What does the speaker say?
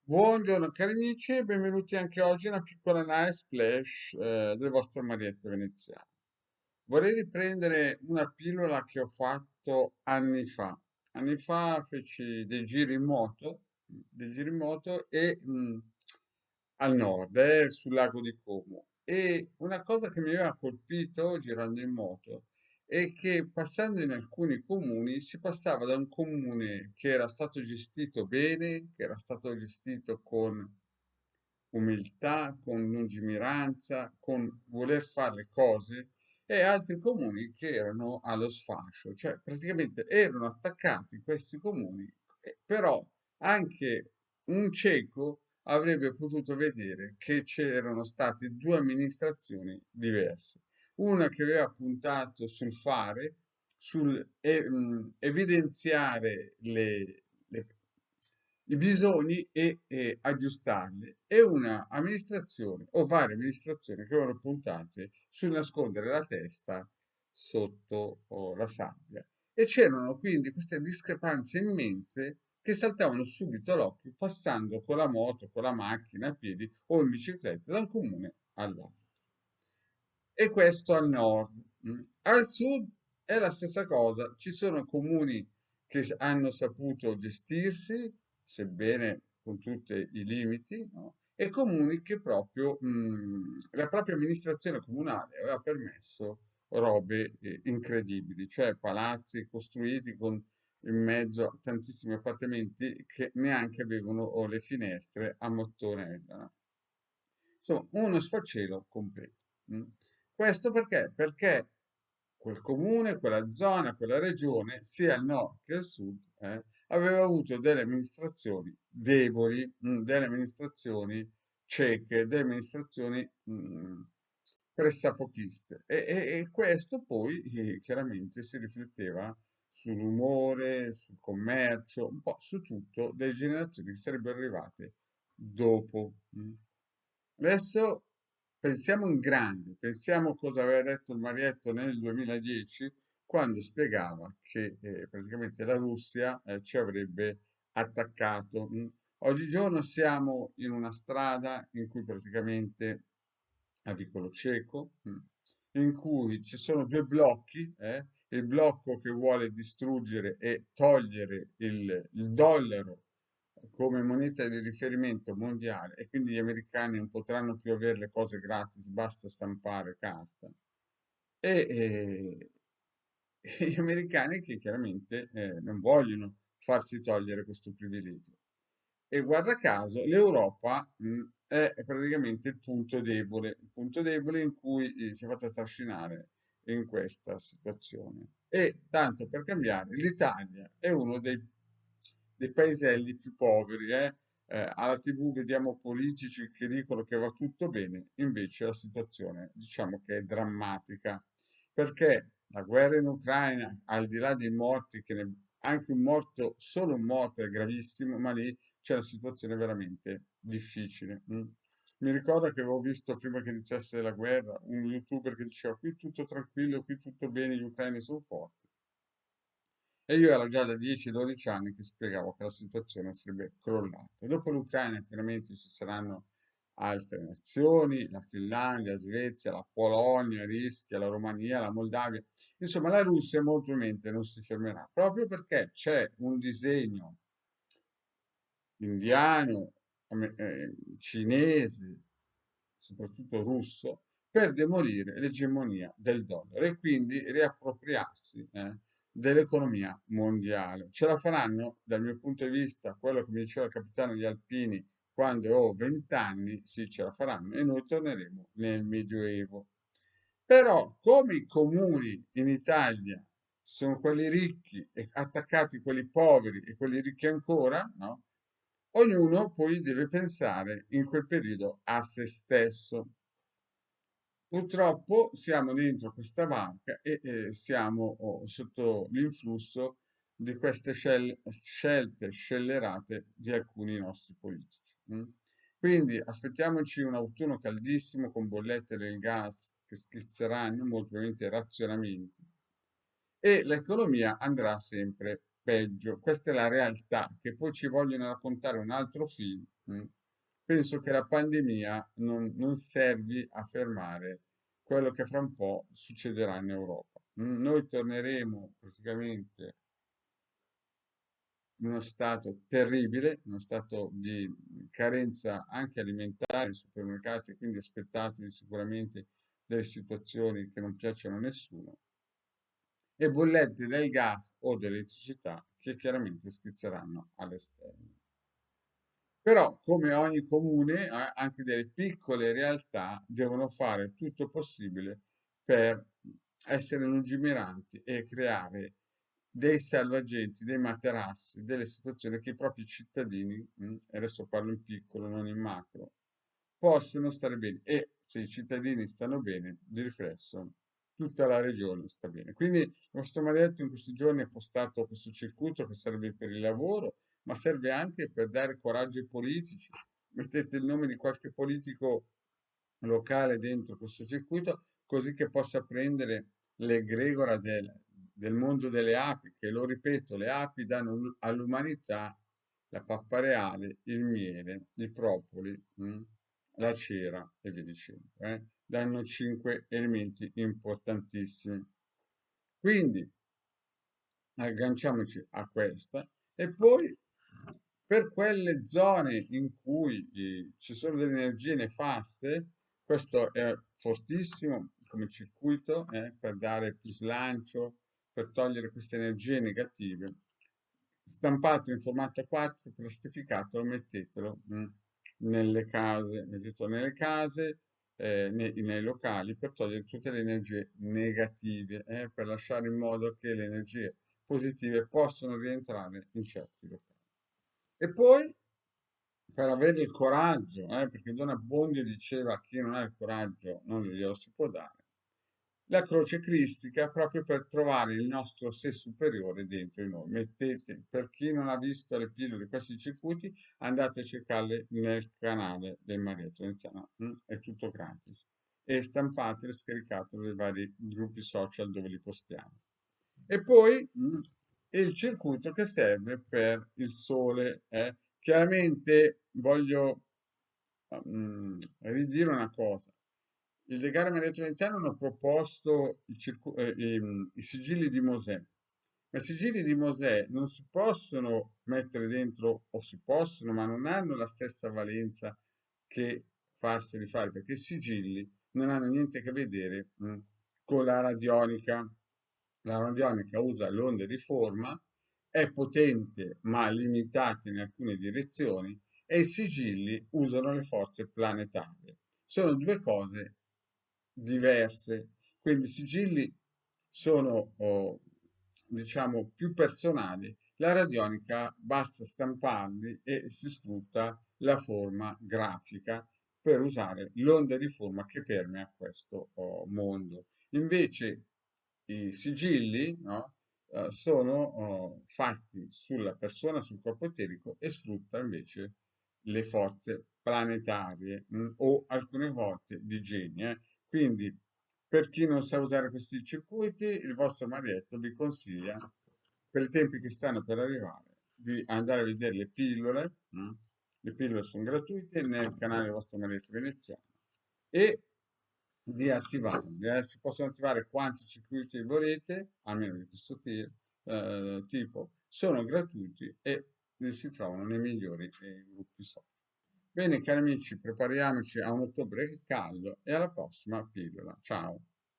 Buongiorno cari amici e benvenuti anche oggi a una piccola nice splash del vostro Marietto veneziano. Vorrei riprendere una pillola che ho fatto anni fa. Anni fa feci dei giri in moto e al nord, sul lago di Como. E una cosa che mi aveva colpito girando in moto è che passando in alcuni comuni si passava da un comune che era stato gestito bene, che era stato gestito con umiltà, con lungimiranza, con voler fare le cose, e altri comuni che erano allo sfascio, cioè praticamente erano attaccati questi comuni, però anche un cieco avrebbe potuto vedere che c'erano state due amministrazioni diverse, una che aveva puntato sul fare, sul evidenziare i bisogni e aggiustarli, e una amministrazione o varie amministrazioni che avevano puntate sul nascondere la testa sotto la sabbia. E c'erano quindi queste discrepanze immense che saltavano subito all'occhio passando con la moto, con la macchina, a piedi o in bicicletta da un comune all'altro. E questo al nord. Al sud è la stessa cosa, ci sono comuni che hanno saputo gestirsi, sebbene con tutti i limiti, no? E comuni che proprio la propria amministrazione comunale aveva permesso robe incredibili, cioè palazzi costruiti con in mezzo a tantissimi appartamenti che neanche avevano le finestre a mattone. No? Insomma, uno sfacelo completo. mm. Questo perché? Perché quel comune, quella zona, quella regione, sia al nord che al sud, aveva avuto delle amministrazioni deboli, delle amministrazioni cieche, delle amministrazioni pressapochiste. E questo poi chiaramente si rifletteva sull'umore, sul commercio, un po' su tutto delle generazioni che sarebbero arrivate dopo. Adesso pensiamo in grande, pensiamo cosa aveva detto il Marietto nel 2010 quando spiegava che praticamente la Russia ci avrebbe attaccato. Oggigiorno siamo in una strada in cui praticamente a vicolo cieco, in cui ci sono due blocchi, il blocco che vuole distruggere e togliere il dollaro come moneta di riferimento mondiale, e quindi gli americani non potranno più avere le cose gratis, basta stampare carta. E e gli americani che chiaramente non vogliono farsi togliere questo privilegio. E guarda caso, l'Europa è praticamente il punto debole in cui si è fatta trascinare in questa situazione. E tanto per cambiare, l'Italia è uno dei paeselli più poveri. Alla TV vediamo politici che dicono che va tutto bene, invece la situazione diciamo che è drammatica, perché la guerra in Ucraina, al di là dei morti, anche un morto, solo un morto è gravissimo, ma lì c'è una situazione veramente difficile. Mi ricordo che avevo visto prima che iniziasse la guerra un youtuber che diceva qui tutto tranquillo, qui tutto bene, gli ucraini sono forti. E io era già da 10-12 anni che spiegavo che la situazione sarebbe crollata. E dopo l'Ucraina chiaramente ci saranno altre nazioni, la Finlandia, la Svezia, la Polonia, rischia, la Romania, la Moldavia. Insomma, la Russia molto probabilmente non si fermerà, proprio perché c'è un disegno indiano, cinese, soprattutto russo, per demolire l'egemonia del dollaro e quindi riappropriarsi dell'economia mondiale. Ce la faranno, dal mio punto di vista, quello che mi diceva il capitano di Alpini quando ho 20 anni, sì, ce la faranno e noi torneremo nel Medioevo. Però, come i comuni in Italia sono quelli ricchi e attaccati quelli poveri e quelli ricchi ancora, no? Ognuno poi deve pensare in quel periodo a se stesso. Purtroppo siamo dentro questa banca e siamo sotto l'influsso di queste scelte scellerate di alcuni nostri politici. Quindi aspettiamoci un autunno caldissimo con bollette del gas che schizzeranno, molto probabilmente razionamenti, e l'economia andrà sempre peggio. Questa è la realtà, che poi ci vogliono raccontare un altro film. Penso che la pandemia non servi a fermare quello che fra un po' succederà in Europa. Noi torneremo praticamente in uno stato terribile, uno stato di carenza anche alimentare nei supermercati, quindi aspettatevi sicuramente delle situazioni che non piacciono a nessuno, e bollette del gas o dell'elettricità che chiaramente schizzeranno all'esterno. Però, come ogni comune, anche delle piccole realtà devono fare tutto il possibile per essere lungimiranti e creare dei salvagenti, dei materassi, delle situazioni che i propri cittadini, e adesso parlo in piccolo, non in macro, possono stare bene. E se i cittadini stanno bene, di riflesso, tutta la regione sta bene. Quindi il nostro maledetto in questi giorni ha postato questo circuito che serve per il lavoro, ma serve anche per dare coraggio ai politici. Mettete il nome di qualche politico locale dentro questo circuito, così che possa prendere l'egregora del mondo delle api, che lo ripeto, le api danno all'umanità la pappa reale, il miele, i propoli, la cera e via dicendo. Danno 5 elementi importantissimi. Quindi agganciamoci a questa e poi per quelle zone in cui ci sono delle energie nefaste, questo è fortissimo come circuito, per dare più slancio, per togliere queste energie negative. Stampato in formato 4, plastificato, mettetelo nelle case, mettetelo nelle case, nei locali per togliere tutte le energie negative, per lasciare in modo che le energie positive possono rientrare in certi locali. E poi per avere il coraggio, perché Don Abbondio diceva chi non ha il coraggio non glielo si può dare, la croce cristica proprio per trovare il nostro sé superiore dentro di noi. Mettete, per chi non ha visto le pillole di questi circuiti, andate a cercarle nel canale del Marietto Veneziano, è tutto gratis. E stampatele, scaricatele dai vari gruppi social dove li postiamo. E poi il circuito che serve per il sole. Chiaramente voglio ridire una cosa. Il Legame Maritimo Veneziano hanno proposto i sigilli di Mosè, ma i sigilli di Mosè non si possono mettere dentro, o si possono, ma non hanno la stessa valenza che farseli fare, perché i sigilli non hanno niente a che vedere con la radionica. La radionica usa le onde di forma, è potente ma limitata in alcune direzioni, e i sigilli usano le forze planetarie. Sono due cose diverse, quindi i sigilli sono, diciamo, più personali. La radionica basta stamparli e si sfrutta la forma grafica per usare l'onda di forma che permea questo mondo. Invece i sigilli, no, sono fatti sulla persona, sul corpo eterico, e sfrutta invece le forze planetarie, o alcune volte di geni. Quindi, per chi non sa usare questi circuiti, il vostro marietto vi consiglia, per i tempi che stanno per arrivare, di andare a vedere le pillole. Le pillole sono gratuite nel canale del vostro marietto veneziano, e di attivarli. Si possono attivare quanti circuiti volete, almeno di questo tipo, sono gratuiti e si trovano nei migliori gruppi social. Bene, cari amici, prepariamoci a un ottobre caldo e alla prossima pillola. Ciao!